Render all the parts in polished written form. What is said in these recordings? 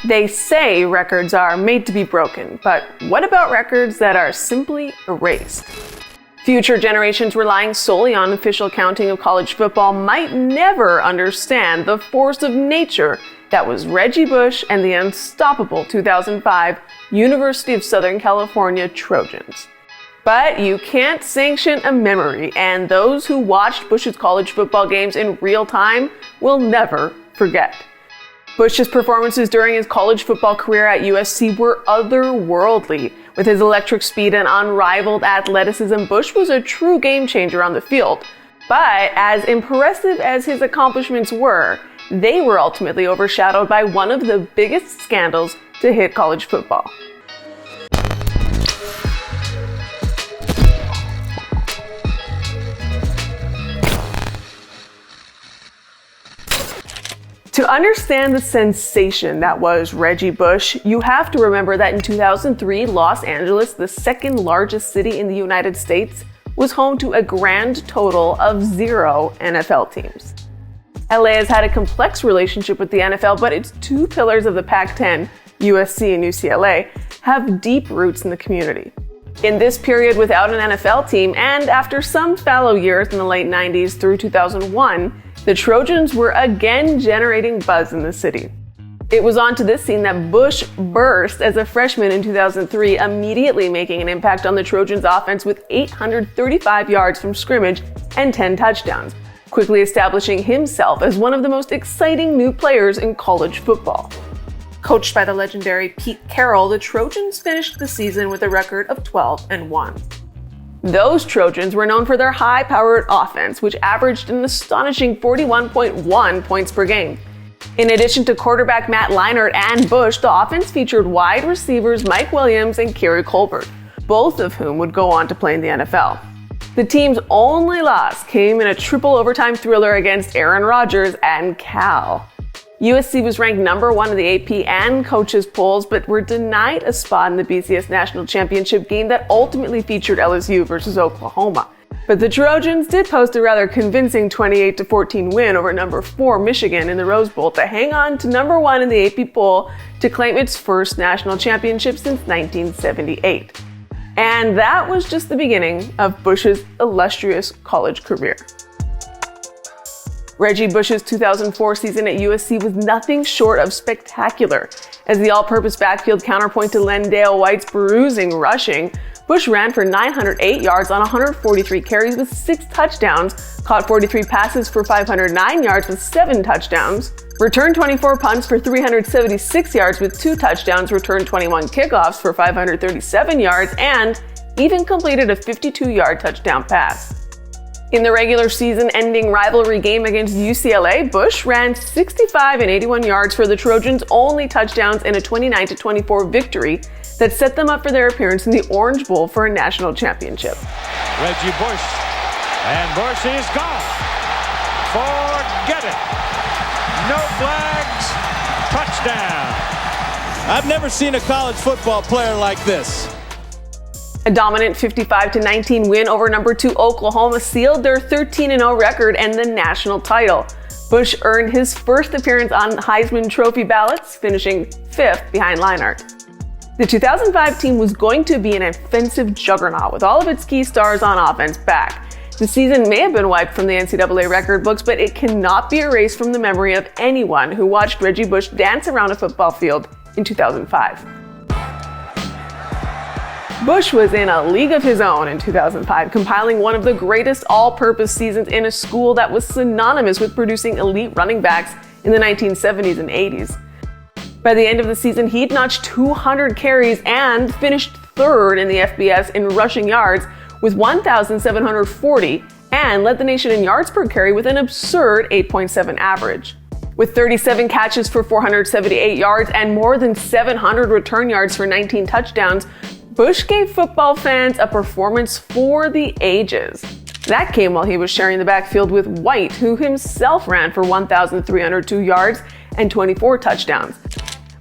They say records are made to be broken, but what about records that are simply erased? Future generations relying solely on official counting of college football might never understand the force of nature that was Reggie Bush and the unstoppable 2005 University of Southern California Trojans. But you can't sanction a memory, and those who watched Bush's college football games in real time will never forget. Bush's performances during his college football career at USC were otherworldly. With his electric speed and unrivaled athleticism, Bush was a true game changer on the field. But as impressive as his accomplishments were, they were ultimately overshadowed by one of the biggest scandals to hit college football. To understand the sensation that was Reggie Bush, you have to remember that in 2003, Los Angeles, the second largest city in the United States, was home to a grand total of 0 NFL teams. LA has had a complex relationship with the NFL, but its two pillars of the Pac-10, USC and UCLA, have deep roots in the community. In this period without an NFL team, and after some fallow years in the late 90s through 2001, the Trojans were again generating buzz in the city. It was onto this scene that Bush burst as a freshman in 2003, immediately making an impact on the Trojans' offense with 835 yards from scrimmage and 10 touchdowns, quickly establishing himself as one of the most exciting new players in college football. Coached by the legendary Pete Carroll, the Trojans finished the season with a record of 12-1. Those Trojans were known for their high-powered offense, which averaged an astonishing 41.1 points per game. In addition to quarterback Matt Leinart and Bush, the offense featured wide receivers Mike Williams and Kerry Colbert, both of whom would go on to play in the NFL. The team's only loss came in a triple overtime thriller against Aaron Rodgers and Cal. USC was ranked number 1 in the AP and coaches polls, but were denied a spot in the BCS National Championship game that ultimately featured LSU versus Oklahoma. But the Trojans did post a rather convincing 28-14 win over number 4 Michigan in the Rose Bowl to hang on to number 1 in the AP poll to claim its first national championship since 1978. And that was just the beginning of Bush's illustrious college career. Reggie Bush's 2004 season at USC was nothing short of spectacular. As the all-purpose backfield counterpoint to Lendale White's bruising rushing, Bush ran for 908 yards on 143 carries with 6 touchdowns, caught 43 passes for 509 yards with 7 touchdowns, returned 24 punts for 376 yards with 2 touchdowns, returned 21 kickoffs for 537 yards, and even completed a 52-yard touchdown pass. In the regular season-ending rivalry game against UCLA, Bush ran 65 and 81 yards for the Trojans' only touchdowns in a 29-24 victory that set them up for their appearance in the Orange Bowl for a national championship. Reggie Bush, and Bush is gone. Forget it. No flags. Touchdown. I've never seen a college football player like this. A dominant 55-19 win over number 2 Oklahoma sealed their 13-0 record and the national title. Bush earned his first appearance on Heisman Trophy ballots, finishing 5th behind Leinart. The 2005 team was going to be an offensive juggernaut with all of its key stars on offense back. The season may have been wiped from the NCAA record books, but it cannot be erased from the memory of anyone who watched Reggie Bush dance around a football field in 2005. Bush was in a league of his own in 2005, compiling one of the greatest all-purpose seasons in a school that was synonymous with producing elite running backs in the 1970s and 80s. By the end of the season, he'd notched 200 carries and finished 3rd in the FBS in rushing yards with 1,740 and led the nation in yards per carry with an absurd 8.7 average. With 37 catches for 478 yards and more than 700 return yards for 19 touchdowns, Bush gave football fans a performance for the ages. That came while he was sharing the backfield with White, who himself ran for 1,302 yards and 24 touchdowns.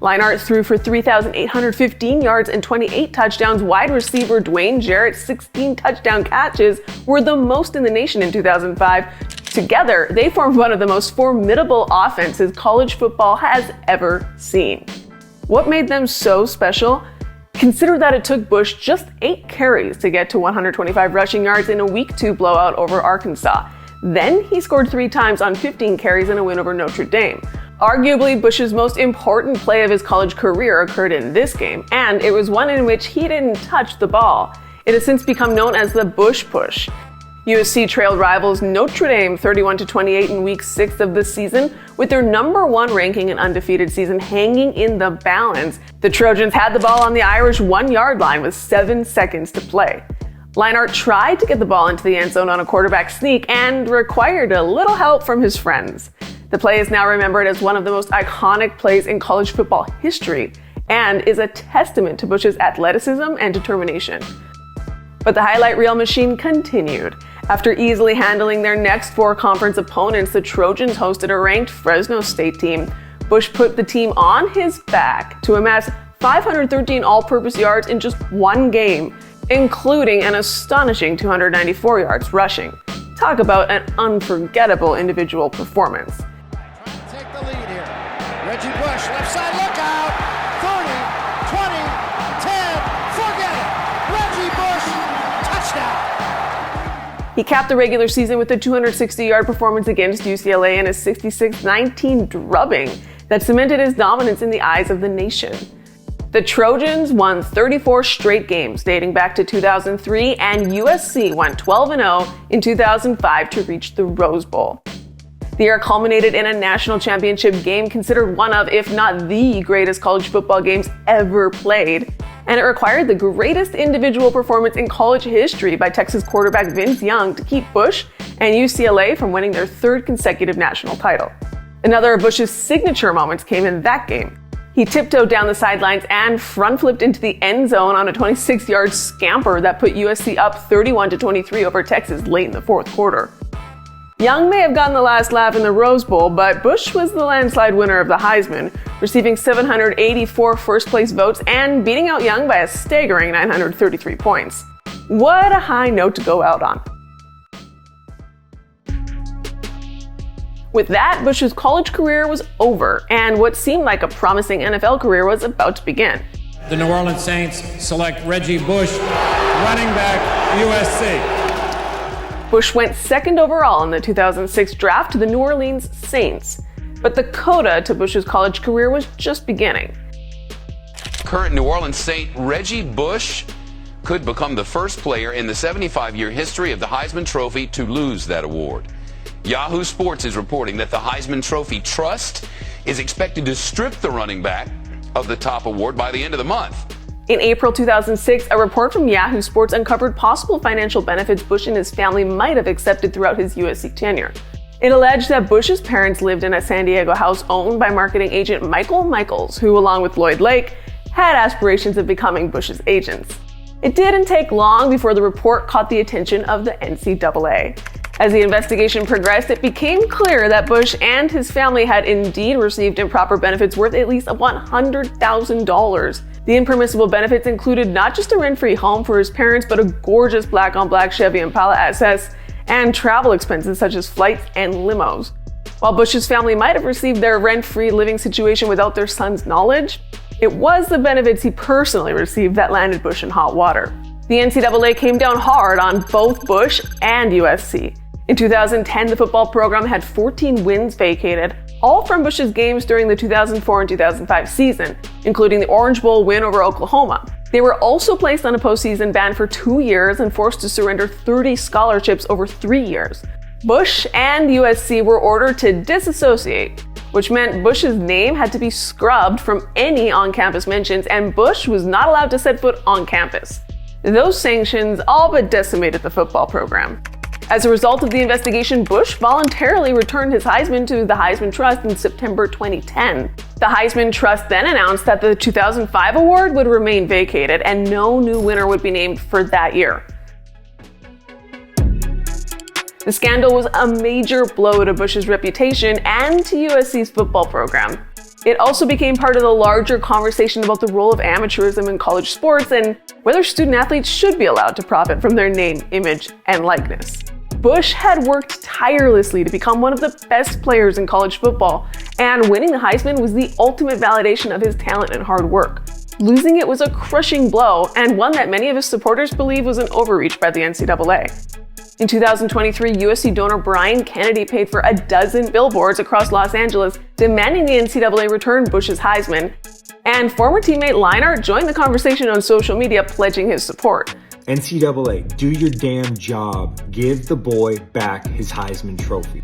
Leinart threw for 3,815 yards and 28 touchdowns. Wide receiver Dwayne Jarrett's 16 touchdown catches were the most in the nation in 2005. Together, they formed one of the most formidable offenses college football has ever seen. What made them so special? Consider that it took Bush just 8 carries to get to 125 rushing yards in a Week 2 blowout over Arkansas. Then he scored 3 times on 15 carries in a win over Notre Dame. Arguably, Bush's most important play of his college career occurred in this game, and it was one in which he didn't touch the ball. It has since become known as the Bush Push. USC trailed rivals Notre Dame 31-28 in Week 6 of the season, with their number 1 ranking and undefeated season hanging in the balance. The Trojans had the ball on the Irish 1-yard line with 7 seconds to play. Leinart tried to get the ball into the end zone on a quarterback sneak and required a little help from his friends. The play is now remembered as one of the most iconic plays in college football history and is a testament to Bush's athleticism and determination. But the highlight reel machine continued. After easily handling their next 4 conference opponents, the Trojans hosted a ranked Fresno State team. Bush put the team on his back to amass 513 all-purpose yards in just 1 game, including an astonishing 294 yards rushing. Talk about an unforgettable individual performance. Trying to take the lead here. Reggie Bush, left side, look out! 30, 20, 10, forget it! Reggie Bush, touchdown! He capped the regular season with a 260-yard performance against UCLA and a 66-19 drubbing that cemented his dominance in the eyes of the nation. The Trojans won 34 straight games dating back to 2003, and USC went 12-0 in 2005 to reach the Rose Bowl. The year culminated in a national championship game considered one of, if not the greatest college football games ever played, and it required the greatest individual performance in college history by Texas quarterback Vince Young to keep Bush and UCLA from winning their 3rd consecutive national title. Another of Bush's signature moments came in that game. He tiptoed down the sidelines and front-flipped into the end zone on a 26-yard scamper that put USC up 31-23 over Texas late in the 4th quarter. Young may have gotten the last laugh in the Rose Bowl, but Bush was the landslide winner of the Heisman, receiving 784 first-place votes and beating out Young by a staggering 933 points. What a high note to go out on. With that, Bush's college career was over, and what seemed like a promising NFL career was about to begin. The New Orleans Saints select Reggie Bush, running back, USC. Bush went 2nd overall in the 2006 draft to the New Orleans Saints, but the coda to Bush's college career was just beginning. Current New Orleans Saint Reggie Bush could become the first player in the 75-year history of the Heisman Trophy to lose that award. Yahoo Sports is reporting that the Heisman Trophy Trust is expected to strip the running back of the top award by the end of the month. In April 2006, a report from Yahoo Sports uncovered possible financial benefits Bush and his family might have accepted throughout his USC tenure. It alleged that Bush's parents lived in a San Diego house owned by marketing agent Michael Michaels, who, along with Lloyd Lake, had aspirations of becoming Bush's agents. It didn't take long before the report caught the attention of the NCAA. As the investigation progressed, it became clear that Bush and his family had indeed received improper benefits worth at least $100,000. The impermissible benefits included not just a rent-free home for his parents, but a gorgeous black-on-black Chevy Impala SS and travel expenses such as flights and limos. While Bush's family might have received their rent-free living situation without their son's knowledge, it was the benefits he personally received that landed Bush in hot water. The NCAA came down hard on both Bush and USC. In 2010, the football program had 14 wins vacated, all from Bush's games during the 2004 and 2005 season, including the Orange Bowl win over Oklahoma. They were also placed on a postseason ban for 2 years and forced to surrender 30 scholarships over 3 years. Bush and USC were ordered to disassociate, which meant Bush's name had to be scrubbed from any on-campus mentions, and Bush was not allowed to set foot on campus. Those sanctions all but decimated the football program. As a result of the investigation, Bush voluntarily returned his Heisman to the Heisman Trust in September 2010. The Heisman Trust then announced that the 2005 award would remain vacated and no new winner would be named for that year. The scandal was a major blow to Bush's reputation and to USC's football program. It also became part of the larger conversation about the role of amateurism in college sports and whether student athletes should be allowed to profit from their name, image, and likeness. Bush had worked tirelessly to become one of the best players in college football, and winning the Heisman was the ultimate validation of his talent and hard work. Losing it was a crushing blow, and one that many of his supporters believe was an overreach by the NCAA. In 2023, USC donor Brian Kennedy paid for a dozen billboards across Los Angeles demanding the NCAA return Bush's Heisman, and former teammate Leinart joined the conversation on social media, pledging his support. NCAA, do your damn job. Give the boy back his Heisman trophy.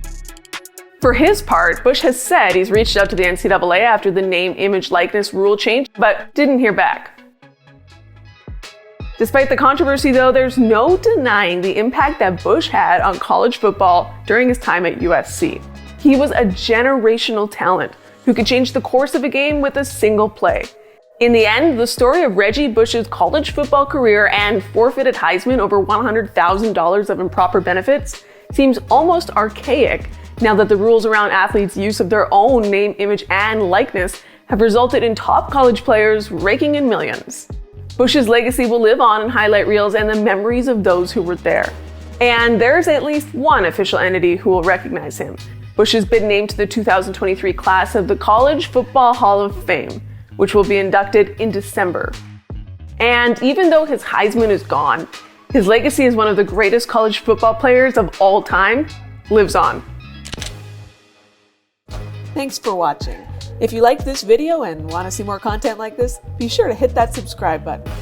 For his part, Bush has said he's reached out to the NCAA after the name, image, likeness rule changed, but didn't hear back. Despite the controversy, though, there's no denying the impact that Bush had on college football during his time at USC. He was a generational talent who could change the course of a game with a single play. In the end, the story of Reggie Bush's college football career and forfeited Heisman over $100,000 of improper benefits seems almost archaic now that the rules around athletes' use of their own name, image, and likeness have resulted in top college players raking in millions. Bush's legacy will live on in highlight reels and the memories of those who were there. And there's at least one official entity who will recognize him. Bush has been named to the 2023 class of the College Football Hall of Fame, which will be inducted in December. And even though his Heisman is gone, his legacy as one of the greatest college football players of all time lives on. Thanks for watching. If you liked this video and want to see more content like this, be sure to hit that subscribe button.